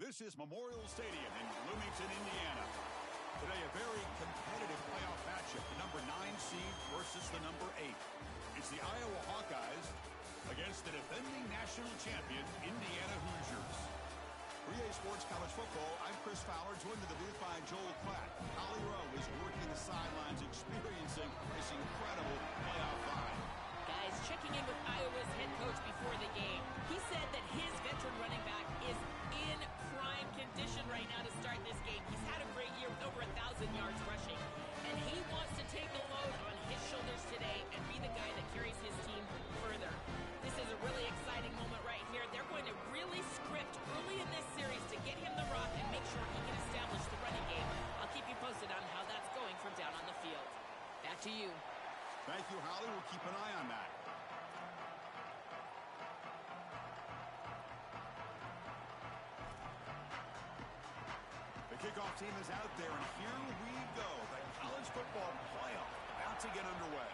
This is Memorial Stadium in Bloomington, Indiana. Today, a very competitive playoff matchup. The number 9 seed versus the number 8. It's the Iowa Hawkeyes against the defending national champion, Indiana Hoosiers. For EA Sports College Football, I'm Chris Fowler, joined to the booth by Joel Klatt. Holly Rowe is working the sidelines, experiencing this incredible playoff vibe. Guys, checking in with Iowa's head coach before the game. He said that his veteran running back is in prime condition right now to start this game. He's had a great year with over 1,000 yards rushing, and he wants to take the load on his shoulders today and be the guy that carries his team further. This is a really exciting moment right here. They're going to really script early in this series to get him the rock and make sure he can establish the running game. I'll keep you posted on how that's going from down on the field. Back to you. Thank you, Holly. We'll keep an eye on that. The kickoff team is out there, and here we go. The college football playoff about to get underway.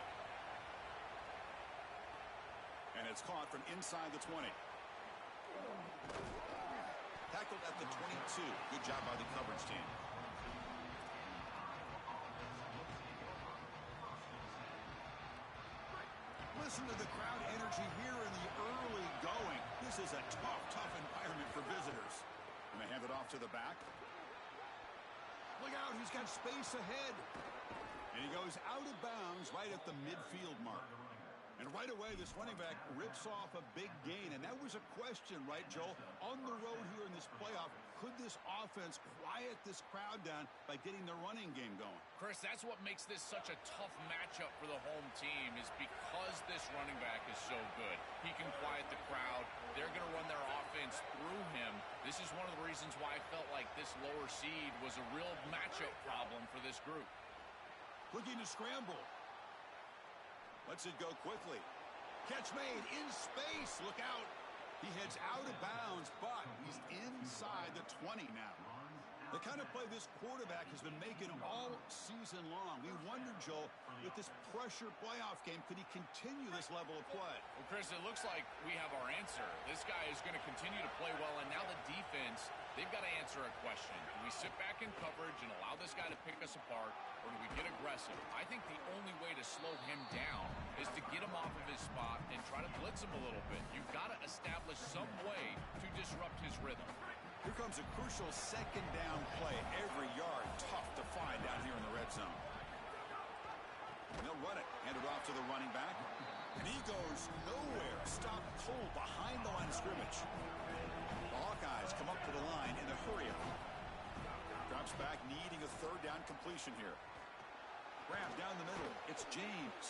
And it's caught from inside the 20. Tackled at the 22. Good job by the coverage team. Listen to the crowd energy here in the early going. This is a tough environment for visitors. And they hand it off to the back. Look out, he's got space ahead. And he goes out of bounds right at the midfield mark. And right away, this running back rips off a big gain. And that was a question, right, Joel? On the road here in this playoff, could this offense quiet this crowd down by getting their running game going? Chris, that's what makes this such a tough matchup for the home team, is because this running back is so good. He can quiet the crowd. They're going to run their offense through him. This is one of the reasons why I felt like this lower seed was a real matchup problem for this group. Looking to scramble. Lets it go quickly. Catch made in space. Look out. He heads out of bounds, but he's inside the 20 now. The kind of play this quarterback has been making all season long. We wondered, Joel, with this pressure playoff game, could he continue this level of play? Well, Chris, it looks like we have our answer. This guy is going to continue to play well, and now the defense, they've got to answer a question. Do we sit back in coverage and allow this guy to pick us apart, or do we get aggressive? I think the only way to slow him down is to get him off of his spot and try to blitz him a little bit. You've got to establish some way to disrupt his rhythm. Here comes a crucial second down play. Every yard tough to find down here in the red zone. And they'll run it. Hand it off to the running back. And he goes nowhere. Stop cold behind the line of scrimmage. The Hawkeyes come up to the line in a hurry. Drops back, needing a third down completion here. Grab down the middle. It's James.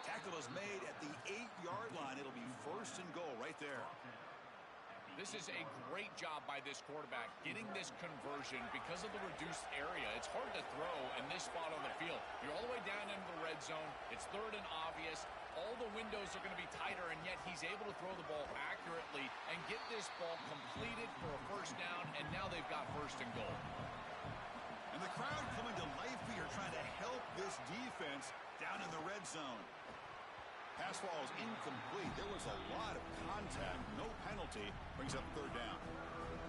Tackle is made at the 8-yard line. It'll be first and goal right there. This is a great job by this quarterback getting this conversion because of the reduced area. It's hard to throw in this spot on the field. You're all the way down into the red zone. It's third and obvious. All the windows are going to be tighter, and yet he's able to throw the ball accurately and get this ball completed for a first down, and now they've got first and goal. And the crowd coming to life here, trying to help this defense down in the red zone. Pass ball is incomplete. There was a lot of contact. No penalty. Brings up third down.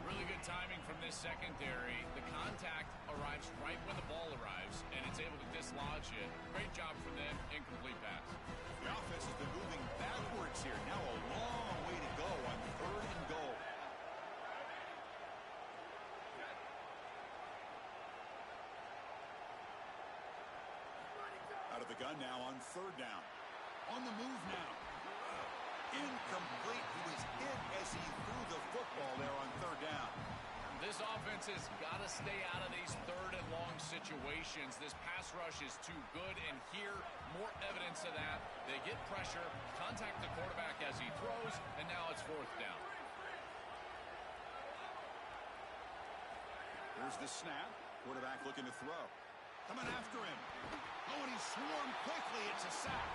Really good timing from this secondary. The contact arrives right when the ball arrives, and it's able to dislodge it. Great job from them. Incomplete pass. The offense has been moving backwards here. Now a long way to go on third and goal. Out of the gun now on third down. On the move now. Incomplete. He was hit as he threw the football there on third down. This offense has got to stay out of these third and long situations. This pass rush is too good, and here, more evidence of that. They get pressure, contact the quarterback as he throws, and now it's fourth down. Here's the snap. Quarterback looking to throw. Coming after him. Oh, and he swarmed quickly. It's a sack.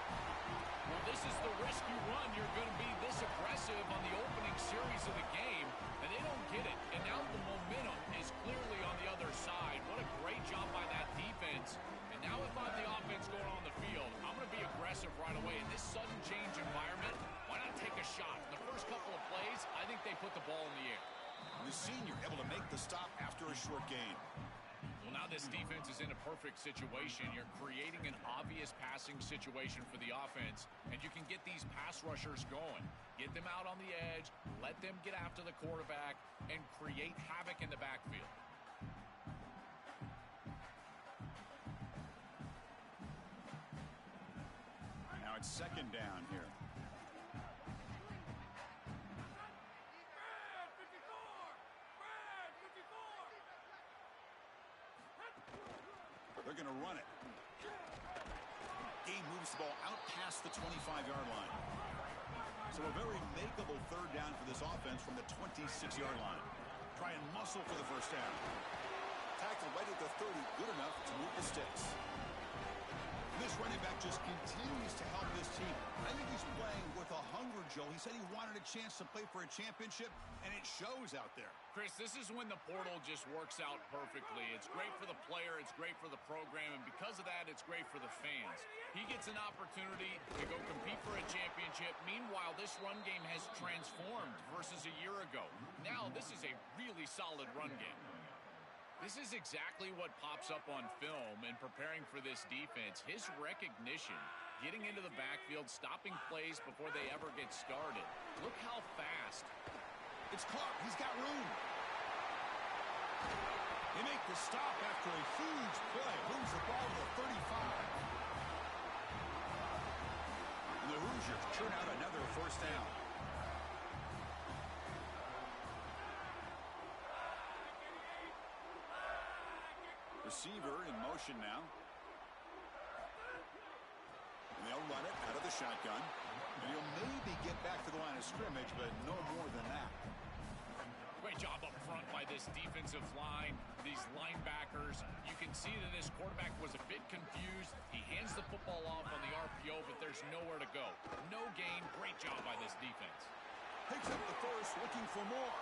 Well, this is the risk you run. You're going to be this aggressive on the opening series of the game, and they don't get it. And now the momentum is clearly on the other side. What a great job by that defense. And now if I'm the offense going on the field, I'm going to be aggressive right away. In this sudden change environment, why not take a shot? In the first couple of plays, I think they put the ball in the air. The senior able to make the stop after a short gain. Well, now this defense is in a perfect situation. You're creating an obvious passing situation for the offense, and you can get these pass rushers going. Get them out on the edge, let them get after the quarterback, and create havoc in the backfield. Now it's second down here. They're going to run it. Game moves the ball out past the 25-yard line. So a very makeable third down for this offense from the 26-yard line. Try and muscle for the first down. Tackle right at the 30, good enough to move the sticks. This running back just continues to help this team. I think he's playing with a hunger, Joe. He said he wanted a chance to play for a championship, and it shows out there. Chris, this is when the portal just works out perfectly. It's great for the player, it's great for the program, and because of that, it's great for the fans. He gets an opportunity to go compete for a championship. Meanwhile, this run game has transformed versus a year ago. Now, this is a really solid run game. This is exactly what pops up on film in preparing for this defense. His recognition, getting into the backfield, stopping plays before they ever get started. Look how fast. It's caught. He's got room. They make the stop after a huge play. Moves the ball to the 35. And the Hoosiers turn out another first down. Receiver in motion now. And they'll run it out of the shotgun. And he'll maybe get back to the line of scrimmage, but no more than that. Great job up front by this defensive line, these linebackers. You can see that this quarterback was a bit confused. He hands the football off on the RPO, but there's nowhere to go. No gain. Great job by this defense. Picks up the first, looking for more.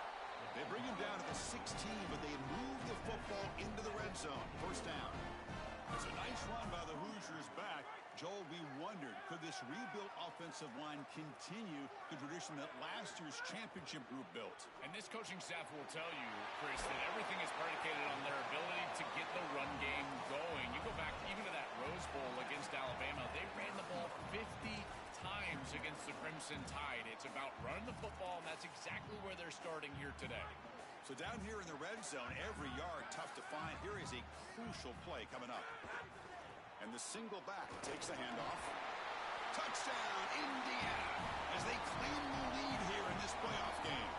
They bring him down to the 16, but they move the football into the red zone. First down. It's a nice run by the Hoosiers back. Joel, we wondered, could this rebuilt offensive line continue the tradition that last year's championship group built? And this coaching staff will tell you, Chris, that everything is predicated on their ability to get the run game going. You go back even to that Rose Bowl against Alabama. They ran the ball 50 times against the Crimson Tide. It's about running the football, and that's exactly where they're starting here today. So down here in the red zone, every yard tough to find. Here is a crucial play coming up. And the single back takes the handoff. Touchdown, Indiana, as they claim the lead here in this playoff game.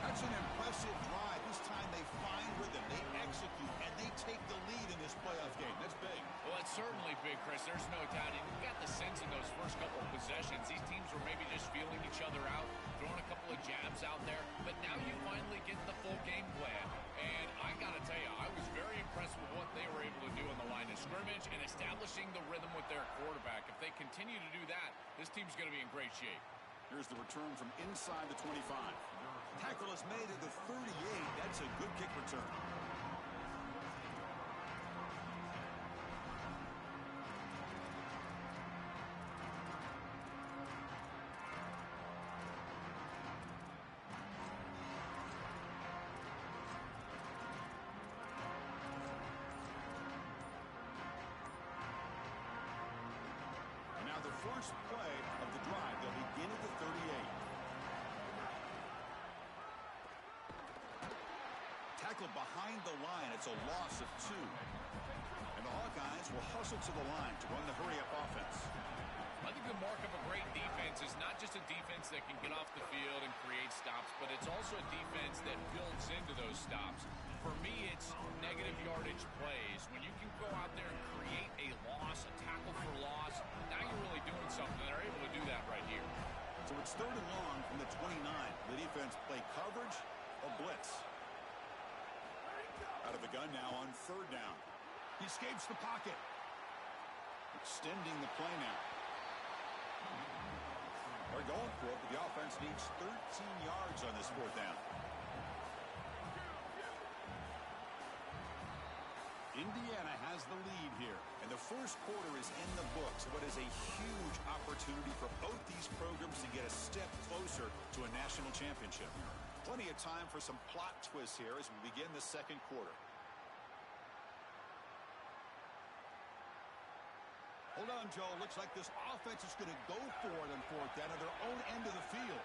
That's an impressive drive. This time they find rhythm, they execute, and they take the lead in this playoff game. That's big. Well, it's certainly big, Chris. There's no doubt. And you got the sense in those first couple of possessions, these teams were maybe just feeling each other out, throwing a couple of jabs out there. But now you finally get the full game plan. And I got to tell you, I was very impressed with what they were able to do on the line of scrimmage and establishing the rhythm with their quarterback. If they continue to do that, this team's going to be in great shape. Here's the return from inside the 25. Tackle is made at the 38. That's a good kick return. And now the first play of the drive. They'll begin at the 38. Tackled behind the line. It's a loss of 2. And the Hawkeyes will hustle to the line to run the hurry-up offense. I think the mark of a great defense is not just a defense that can get off the field and create stops, but it's also a defense that builds into those stops. For me, it's negative yardage plays. When you can go out there and create a loss, a tackle for loss, now you're really doing something. They're able to do that right here. So it's third and long from the 29. The defense play coverage or blitz. Out of the gun now on third down. He escapes the pocket. Extending the play now. They're going for it, but the offense needs 13 yards on this fourth down. Indiana has the lead here, and the first quarter is in the books. What is a huge opportunity for both these programs to get a step closer to a national championship. Plenty of time for some plot twists here as we begin the second quarter. Hold on, Joe. Looks like this offense is going to go for it on fourth down at their own end of the field.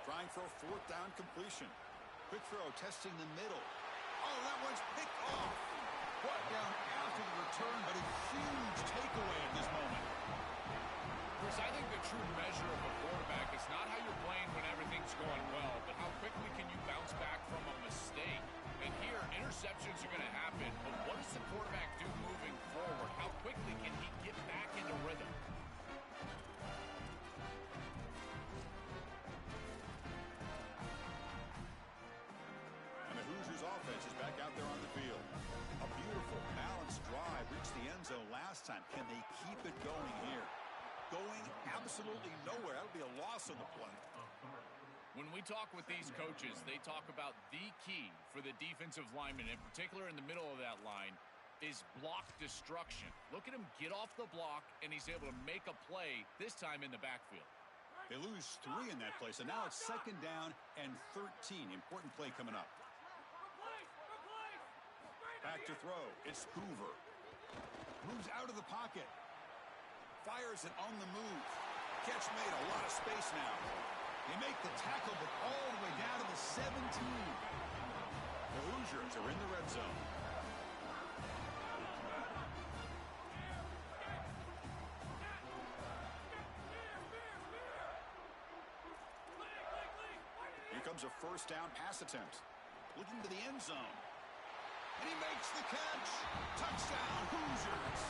Trying for a fourth down completion. Quick throw, testing the middle. Oh, that one's picked off. Brought down after the return, but a huge takeaway at this moment. Chris, I think the true measure of a quarterback is not how you're playing when everything's going well, but how quickly can you bounce back from a mistake. And here, interceptions are going to happen, but what does the quarterback do moving forward? How quickly can he get back into rhythm? And the Hoosiers offense is back out there on the field. A beautiful, balanced drive reached the end zone last time. Can they keep it going here? Going absolutely nowhere. That'll be a loss on the play. When we talk with these coaches, they talk about the key for the defensive lineman, in particular in the middle of that line, is block destruction. Look at him get off the block, and he's able to make a play, this time in the backfield. They lose 3 in that play, so now it's second down and 13. Important play coming up. Back to throw. It's Hoover. Moves out of the pocket. Fires it on the move. Catch made, a lot of space now. They make the tackle, but all the way down to the 17. The Hoosiers are in the red zone. Here comes a first down pass attempt. Looking to the end zone. And he makes the catch. Touchdown, Hoosiers.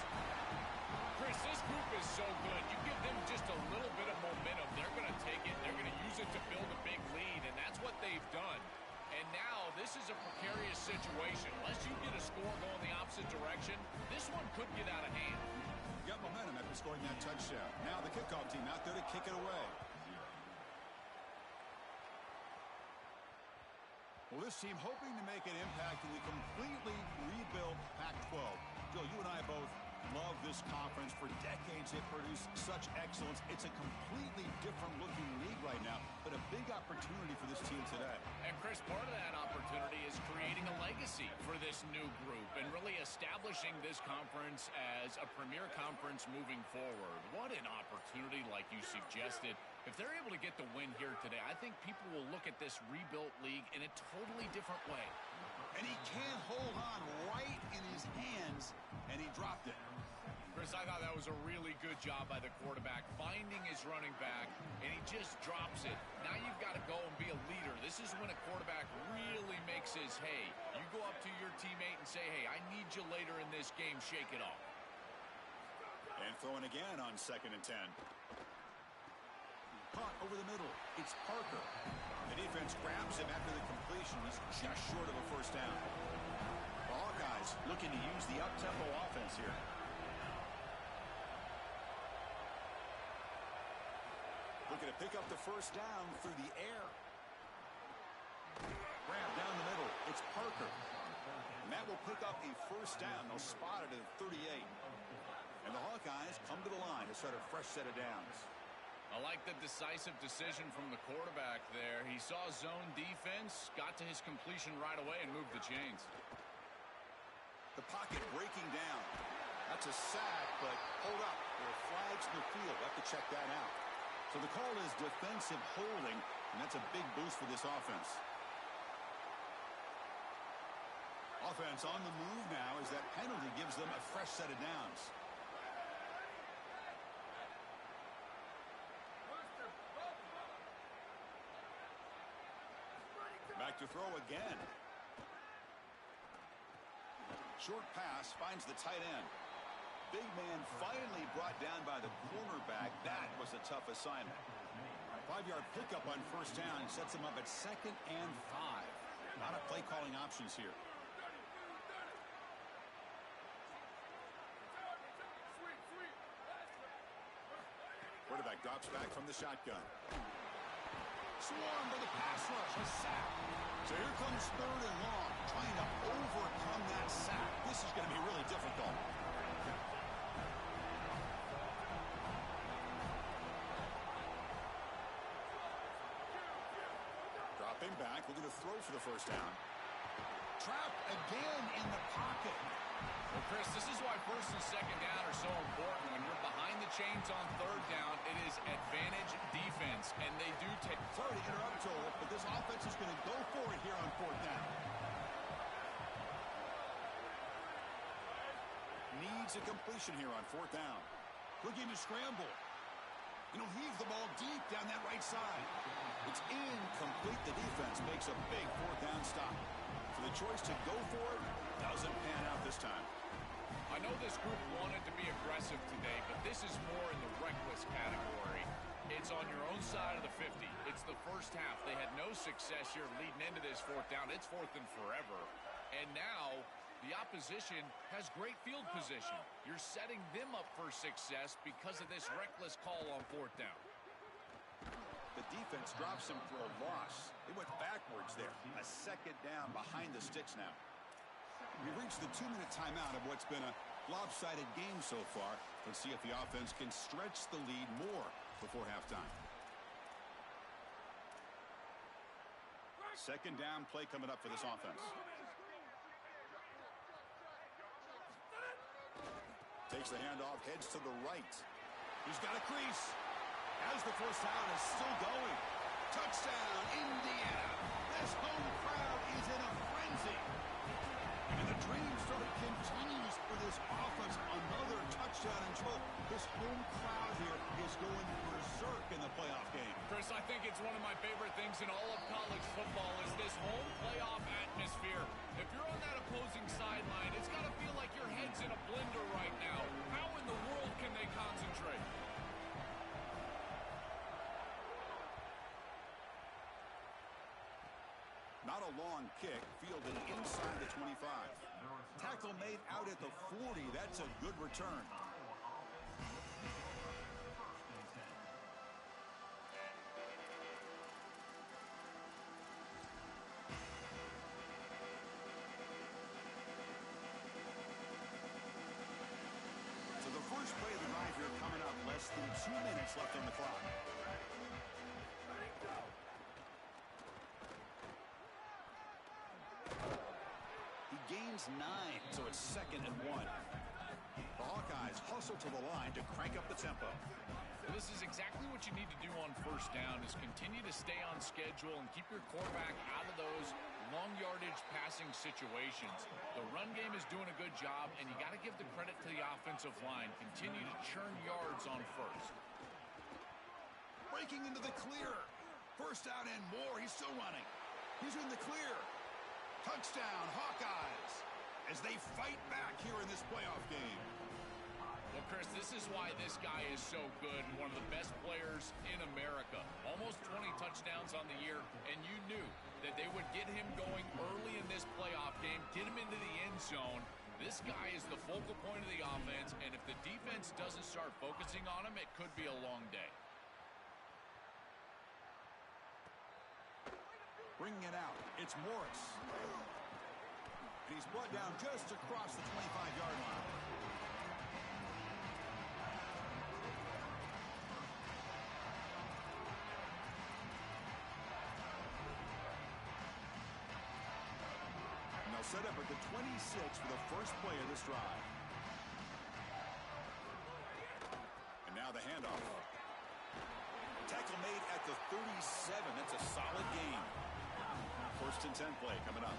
Chris, this group is so good. You give them just a little bit of momentum, they're going to take it, they're going to use it to build a big lead, and that's what they've done. And now this is a precarious situation. Unless you get a score going the opposite direction, this one could get out of hand. Got momentum after scoring that touchdown. Now the kickoff team out there to kick it away. Well, this team hoping to make an impact in the completely rebuilt Pac-12. Joe, you and I both love this conference. For decades, it produced such excellence. It's a completely different looking league right now, but a big opportunity for this team today. And Chris, part of that opportunity is creating a legacy for this new group and really establishing this conference as a premier conference moving forward. What an opportunity, like you suggested. If they're able to get the win here today, I think people will look at this rebuilt league in a totally different way. And he can't hold on right in his hands, and he dropped it. Chris, I thought that was a really good job by the quarterback, finding his running back, and he just drops it. Now you've got to go and be a leader. This is when a quarterback really makes his hay. You go up to your teammate and say, hey, I need you later in this game. Shake it off. And throwing again on 2nd and 10. Caught over the middle. It's Parker. The defense grabs him after the completion. He's just short of a first down. The Hawkeyes looking to use the up-tempo offense here. Looking to pick up the first down through the air. Grab down the middle. It's Parker. And that will pick up a first down. They'll spot it at 38. And the Hawkeyes come to the line to start a fresh set of downs. I like the decisive decision from the quarterback there. He saw zone defense, got to his completion right away, and moved the chains. The pocket breaking down. That's a sack, but hold up. There are flags in the field. We'll have to check that out. So the call is defensive holding, and that's a big boost for this offense. Offense on the move now as that penalty gives them a fresh set of downs. Back to throw again. Short pass finds the tight end. Big man finally brought down by the cornerback. That was a tough assignment. 5-yard pickup on first down sets him up at 2nd and 5. Not a play calling options here. Quarterback drops back from the shotgun. Swarmed by the pass rush. A sack. So here comes 3rd and long. Trying to overcome that sack. This is going to be really difficult. running back looking to throw for the first down. Trapped again in the pocket. Well, Chris, this is why first and second down are so important. When you're behind the chains on third down, it is advantage defense, and they do take... Sorry to interrupt, Joel, but this offense is going to go for it here on fourth down. Needs a completion here on fourth down. Looking to scramble. And he'll heave the ball deep down that right side. It's incomplete. The defense makes a big fourth down stop. So the choice to go for it doesn't pan out this time. I know this group wanted to be aggressive today, but this is more in the reckless category. It's on your own side of the 50. It's the first half. They had no success here leading into this fourth down. It's fourth and forever. And now the opposition has great field position. You're setting them up for success because of this reckless call on fourth down. The defense drops him for a loss. They went backwards there. A second down behind the sticks now. We've reached the 2-minute timeout of what's been a lopsided game so far. Let's see if the offense can stretch the lead more before halftime. Second down play coming up for this offense. Takes the handoff, heads to the right. He's got a crease. As the first down is still going. Touchdown, Indiana. This home crowd is in a frenzy. And the dream story continues for this offense. Another touchdown and Joel. This home crowd here is going berserk in the playoff game. Chris, I think it's one of my favorite things in all of college football is this home playoff atmosphere. If you're on that opposing sideline, it's got to feel like your head's in a blender right now. How in the world can they concentrate? Not a long kick, fielded inside the 25. Tackle made out at the 40. That's a good return. So the first play of the drive here coming up. Less than 2 minutes left on the clock. Gains 9, so it's 2nd and 1. The Hawkeyes hustle to the line to crank up the tempo. Well, this is exactly what you need to do on first down is continue to stay on schedule and keep your quarterback out of those long yardage passing situations. The run game is doing a good job, and you got to give the credit to the offensive line. Continue to churn yards on first. Breaking into the clear. First down and more. He's still running. He's in the clear. Touchdown, Hawkeyes, as they fight back here in this playoff game. Well, Chris, this is why this guy is so good and one of the best players in America. Almost 20 touchdowns on the year, and you knew that they would get him going early in this playoff game, get him into the end zone. This guy is the focal point of the offense, and if the defense doesn't start focusing on him, it could be a long day. Bringing it out, it's Morris. And he's brought down just across the 25-yard line. And they'll set up at the 26 for the first play of this drive. And now the handoff. Tackle made at the 37. That's a solid gain. First and 10 play coming up.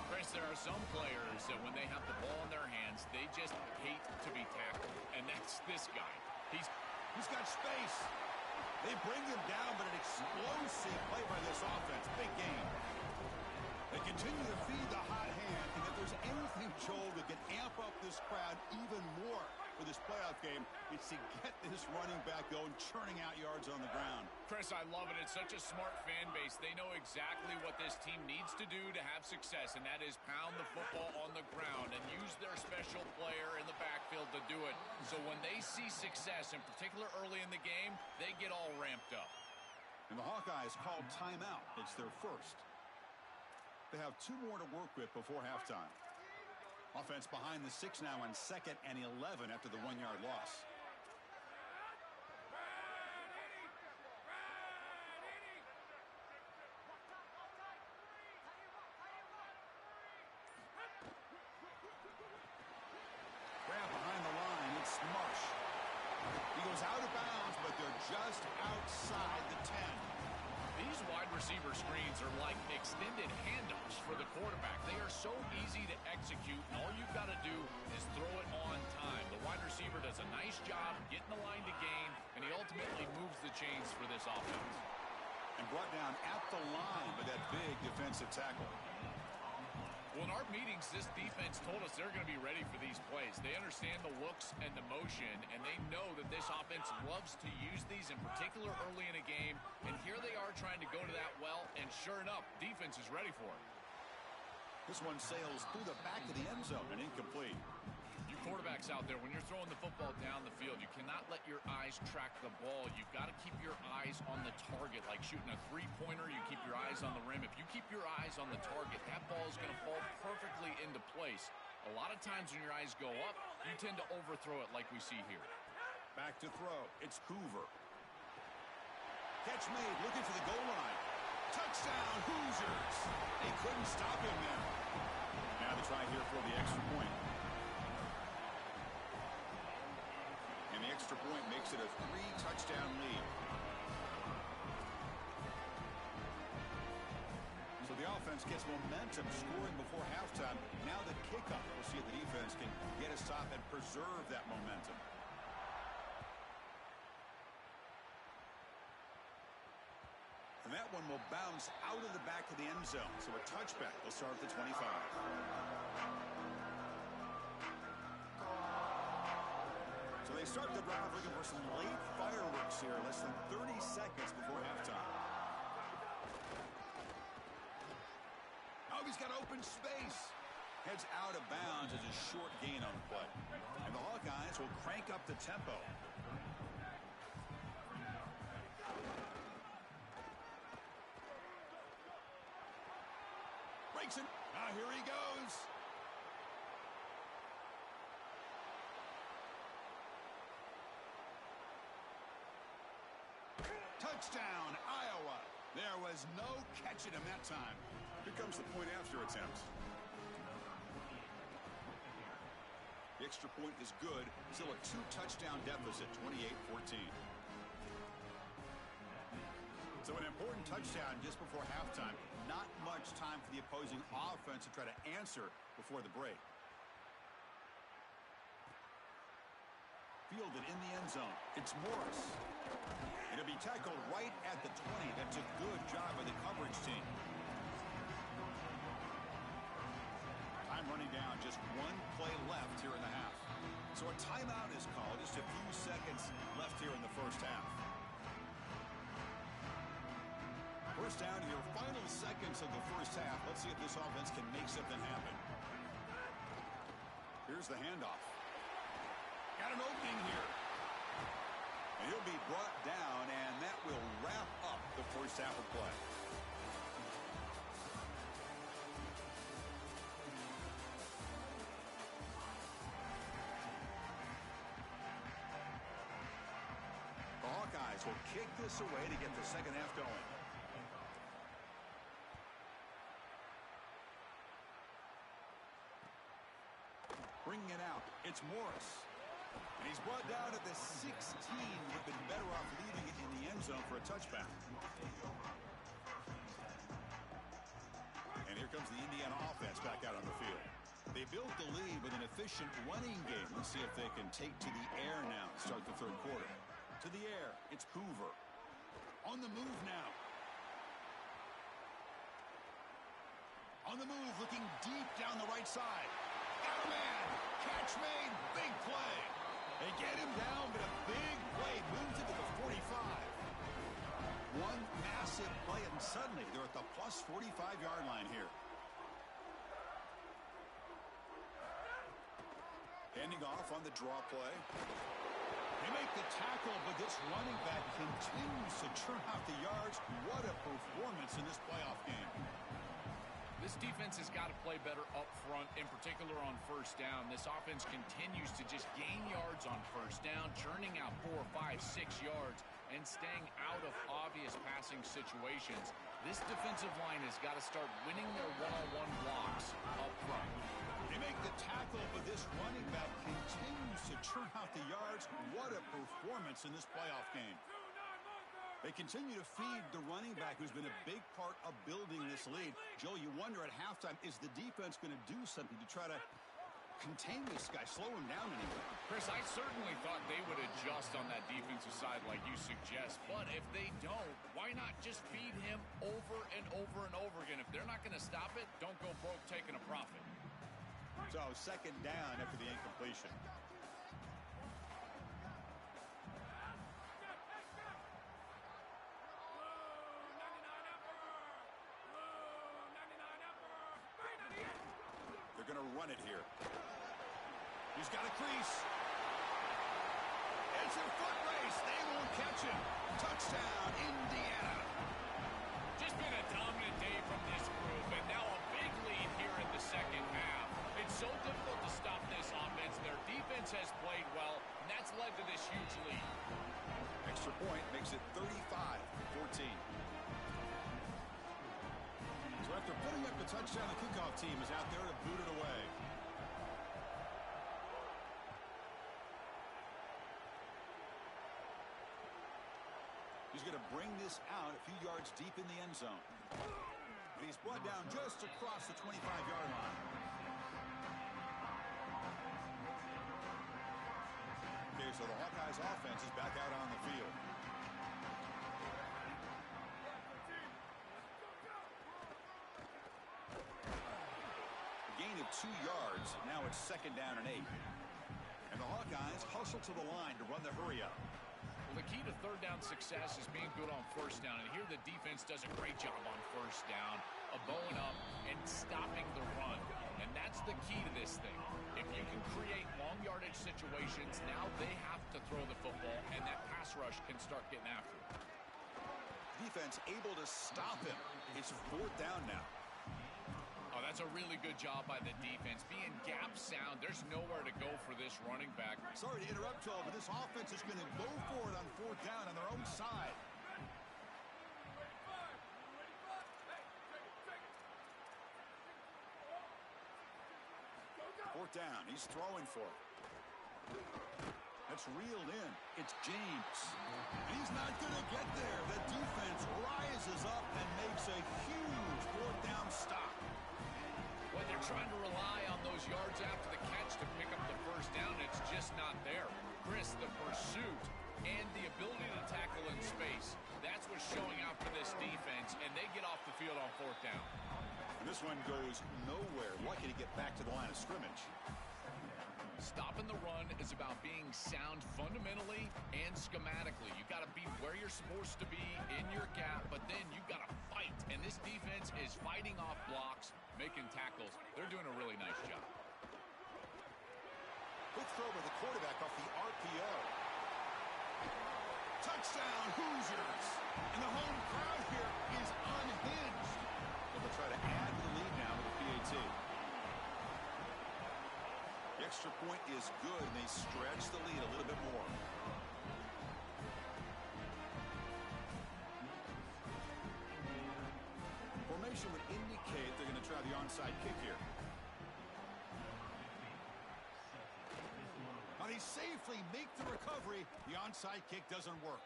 Chris, there are some players that when they have the ball in their hands, they just hate to be tackled. And that's this guy. He's got space. They bring him down, but an explosive play by this offense. Big game. They continue to feed the hot hand, and if there's anything, Joel, that can amp up this crowd even more for this playoff game, it's to get this running back going, churning out yards on the ground. Chris, I love it. It's such a smart fan base. They know exactly what this team needs to do to have success, and that is pound the football on the ground and use their special player in the backfield to do it. So when they see success, in particular early in the game, they get all ramped up. And the Hawkeyes called timeout. It's their first. They have 2 more to work with before halftime. Offense behind the 6 now on 2nd and 11 after the 1-yard loss. goes out of bounds, but they're just outside the 10. These wide receiver screens are like extended handoffs for the quarterback. They are so easy to execute, and all you've got to do is throw it on time. The wide receiver does a nice job getting the line to gain, and he ultimately moves the chains for this offense. And brought down at the line by that big defensive tackle. Well, in our meetings, this defense told us they're going to be ready for these plays. They understand the looks and the motion, and they know that this offense loves to use these, in particular early in a game. And here they are trying to go to that well, and sure enough, defense is ready for it. This one sails through the back of the end zone and incomplete. You quarterbacks out there, when you're throwing the football down the field, you cannot let your eyes track the ball. You've got to keep your eyes on the target. Like shooting a three-pointer, you keep your eyes on the rim. If you keep your eyes on the target, that ball is going to fall perfectly into place. A lot of times when your eyes go up, you tend to overthrow it like we see here. Back to throw. It's Hoover. Catch made, looking for the goal line. Touchdown, Hoosiers. They couldn't stop him there. Now they try here for the extra point. And the extra point makes it a 3-touchdown lead. So the offense gets momentum scoring before halftime. Now the kickoff. We'll see if the defense can get a stop and preserve that momentum. And that one will bounce out of the back of the end zone. So a touchback will start at the 25. So they start the drive looking for some late fireworks here. Less than 30 seconds before halftime. Oh, he's got open space. Heads out of bounds as a short gain on the play. And the Hawkeyes will crank up the tempo. Breaks it. Ah, here he goes. Touchdown, Iowa. There was no catching him that time. Here comes the point after attempt. The extra point is good. Still a 2-touchdown deficit, 28-14. So an important touchdown just before halftime. Not much time for the opposing offense to try to answer before the break. Fielded in the end zone. It's Morris. It'll be tackled right at the 20. That's a good job by the coverage team. Time running down. Just one play left here in the half. So a timeout is called. Just a few seconds left here in the first half. First down to your final seconds of the first half. Let's see if this offense can make something happen. Here's the handoff. Got an opening here. And he'll be brought down, and that will wrap up the first half of play. The Hawkeyes will kick this away to get the second half going. Bringing it out, it's Morris. And he's brought down at the 16. Would have been better off leaving it in the end zone for a touchback. And here comes the Indiana offense back out on the field. They built the lead with an efficient running game. Let's see if they can take to the air now to start the third quarter. To the air, it's Hoover. On the move now. On the move, looking deep down the right side. Got a man. Catch made. Big play. They get him down, but a big play moves it to the 45. One massive play, and suddenly they're at the plus 45-yard line here. Handing off on the draw play. They make the tackle, but this running back continues to churn out the yards. What a performance in this playoff game. This defense has got to play better up front, in particular on first down. This offense continues to just gain yards on first down, churning out 4, 5, 6 yards, and staying out of obvious passing situations. This defensive line has got to start winning their one-on-one blocks up front. They make the tackle, but this running back continues to churn out the yards. What a performance in this playoff game. They continue to feed the running back, who's been a big part of building this lead. Joe, you wonder at halftime, is the defense going to do something to try to contain this guy, slow him down anyway? Chris, I certainly thought they would adjust on that defensive side like you suggest. But if they don't, why not just feed him over and over and over again? If they're not going to stop it, don't go broke taking a profit. So second down after the incompletion. They're going to run it here. He's got a crease. It's a foot race. They won't catch him. Touchdown, Indiana. Just been a dominant day from this group, and now a big lead here in the second half. It's so difficult to stop this offense. Their defense has played well, and that's led to this huge lead. Extra point makes it 35-14. So after putting up the touchdown, the kickoff team is out there to boot it away. He's going to bring this out a few yards deep in the end zone. He's brought down just across the 25-yard line. Okay, so the Hawkeyes offense is back out on the field. A gain of 2 yards. Now it's second down and 8. And the Hawkeyes hustle to the line to run the hurry up. Well, the key to third down success is being good on first down. And here the defense does a great job on first down of bowing up and stopping the run. And that's the key to this thing. If you can create long yardage situations, now they have to throw the football, and that pass rush can start getting after it. Defense able to stop him. It's fourth down now. Oh, that's a really good job by the defense. Being gap sound, there's nowhere to go for this running back. Sorry to interrupt, Joel, but this offense is going to go for it on fourth down on their own side. Fourth down. He's throwing for it. That's reeled in. It's James. He's not going to get there. The defense rises up and makes a huge fourth down stop. When they're trying to rely on those yards after the catch to pick up the first down, it's just not there. Chris, the pursuit and the ability to tackle in space, that's what's showing out for this defense, and they get off the field on fourth down. And this one goes nowhere. Lucky to get back to the line of scrimmage. Stopping the run is about being sound fundamentally and schematically. You got to be where you're supposed to be in your gap, but then you got to fight. And this defense is fighting off blocks, making tackles. They're doing a really nice job. Good throw by the quarterback off the RPO. Touchdown, Hoosiers. And the home crowd here is unhinged. They'll try to add to the lead now with the PAT. The extra point is good, and they stretch the lead a little bit more. Formation would indicate they're going to try the onside kick here. Now they safely make the recovery. The onside kick doesn't work.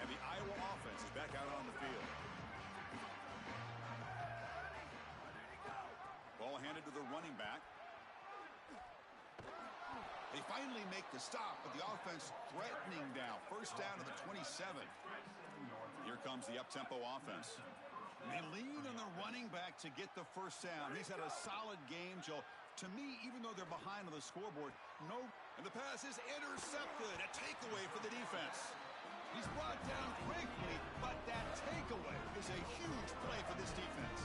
And the Iowa offense is back out on the field. Ball handed to the running back. They finally make the stop, but the offense threatening now. First down to the 27. Here comes the up-tempo offense. They lean on the running back to get the first down. He's had a solid game, Joe. To me, even though they're behind on the scoreboard, no. And the pass is intercepted. A takeaway for the defense. He's brought down quickly, but that takeaway is a huge play for this defense.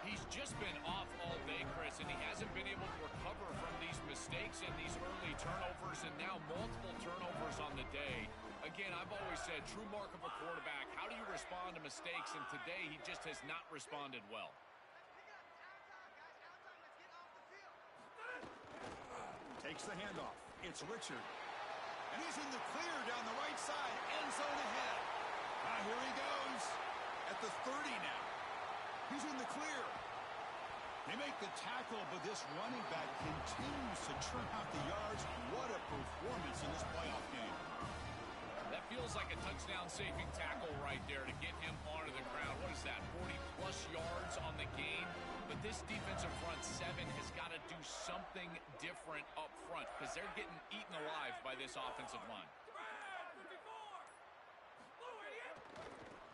He's just been off all day, Chris, and he hasn't been able to recover from these mistakes and these early turnovers, and now multiple turnovers on the day. Again, I've always said, true mark of a quarterback, how do you respond to mistakes? And today, he just has not responded well. Takes the handoff. It's Richard. And he's in the clear down the right side. End zone ahead. Here he goes. At the 30 now. He's in the clear. They make the tackle, but this running back continues to churn out the yards. What a performance in this playoff game. That feels like a touchdown-saving tackle right there to get him onto the ground. What is that, 40-plus yards on the game? But this defensive front seven has got to do something different up front because they're getting eaten alive by this offensive line.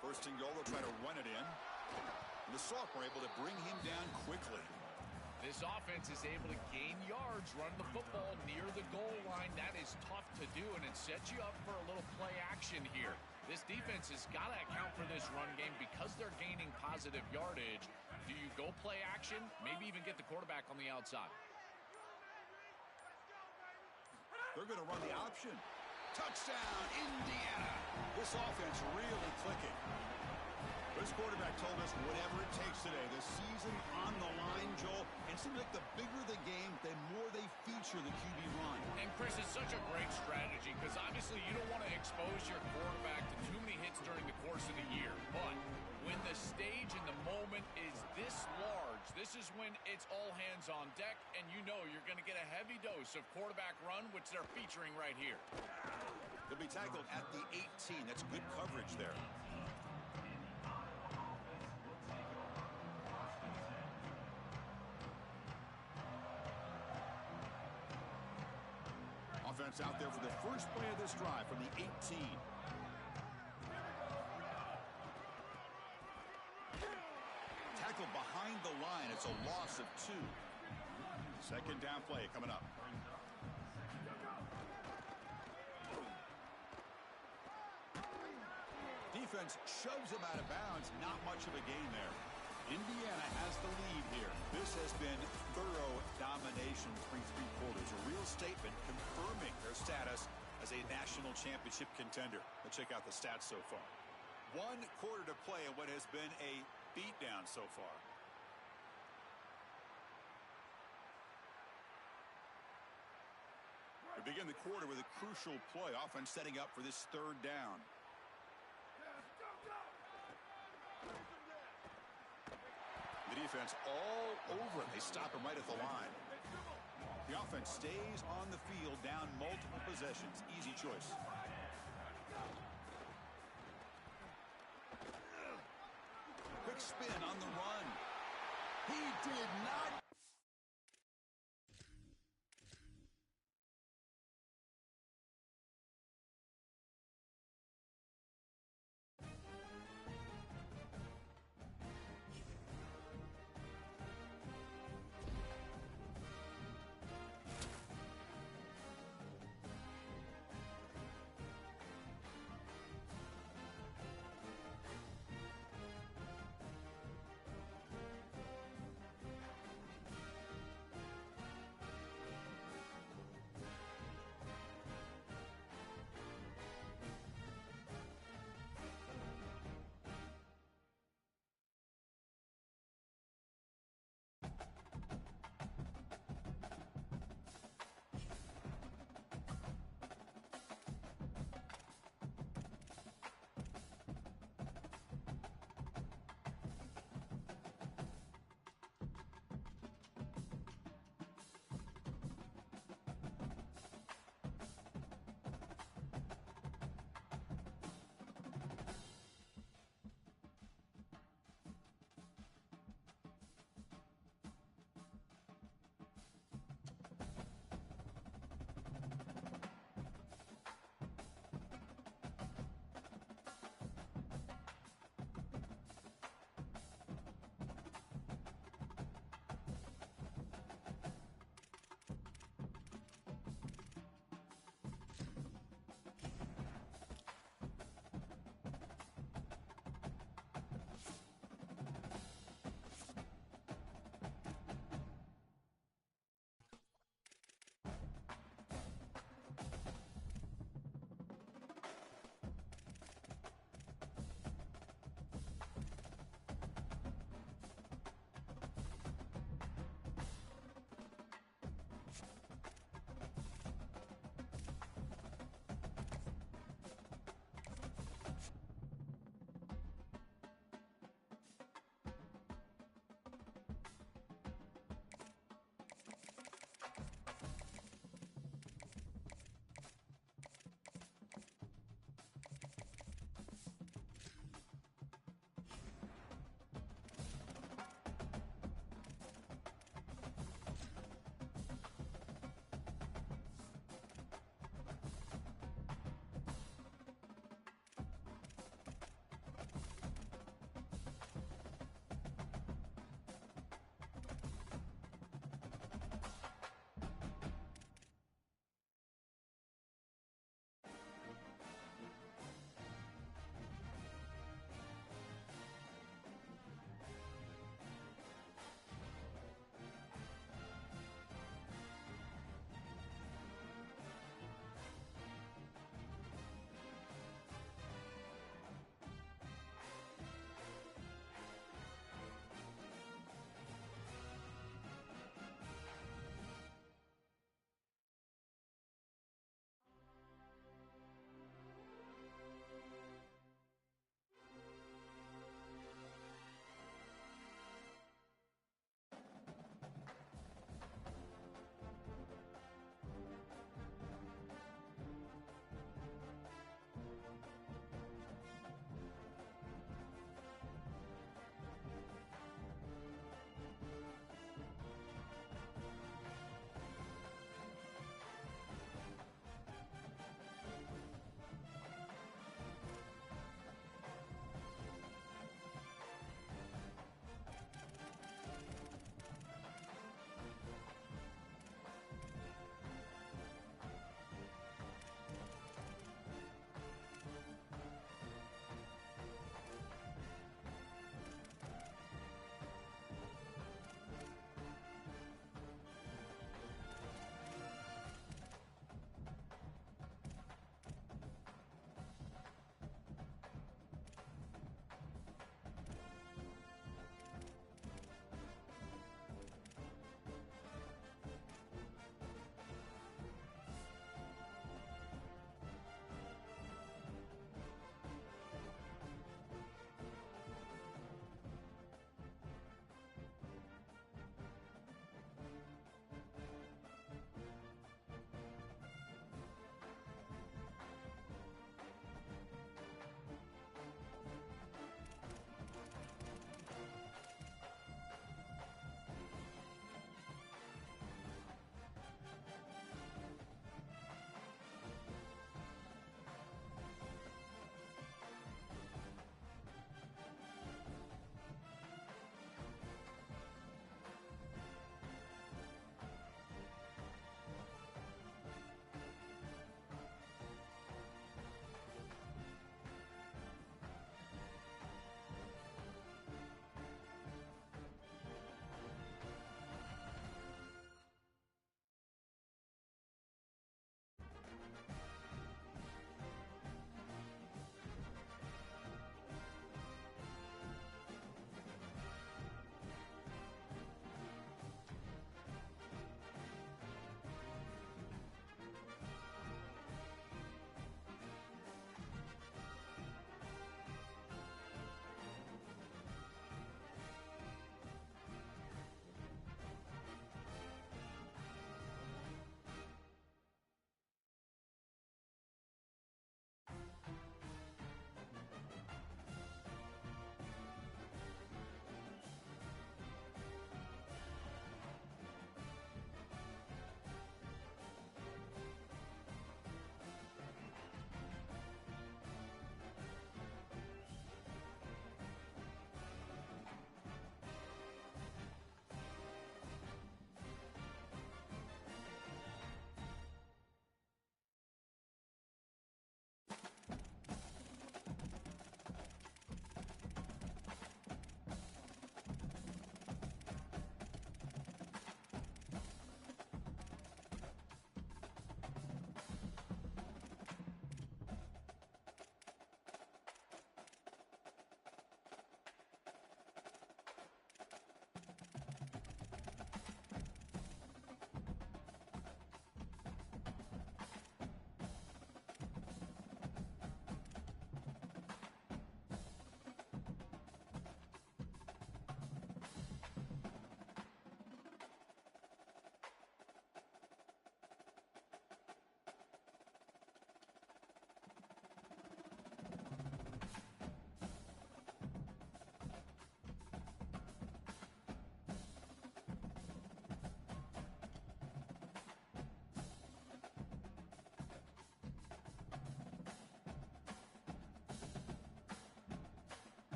First and goal, they'll try to run it in. And the sophomore able to bring him down quickly. This offense is able to gain yards, run the football near the goal line. That is tough to do, and it sets you up for a little play action here. This defense has got to account for this run game because they're gaining positive yardage. Do you go play action? Maybe even get the quarterback on the outside. They're going to run the option. Touchdown, Indiana. This offense really clicking. This quarterback told us whatever it takes today. The season on the line, Joel. And it seems like the bigger the game, the more they feature the QB run. And, Chris, it's such a great strategy because obviously you don't want to expose your quarterback to too many hits during the course of the year. But when the stage and the moment is this large, this is when it's all hands on deck, and you know you're going to get a heavy dose of quarterback run, which they're featuring right here. They'll be tackled at the 18. That's good coverage there. Offense out there for the first play of this drive from the 18. Tackle behind the line. It's a loss of 2. Second down play coming up. Defense shoves him out of bounds. Not much of a gain there. Indiana has the lead here. This has been thorough domination through 3 quarters. A real statement confirming their status as a national championship contender. Let's check out the stats so far. 1 quarter to play in what has been a beatdown so far. We begin the quarter with a crucial play. Offense setting up for this 3rd down. The defense all over it. They stop him right at the line. The offense stays on the field, down multiple possessions. Easy choice. Quick spin on the run. He did not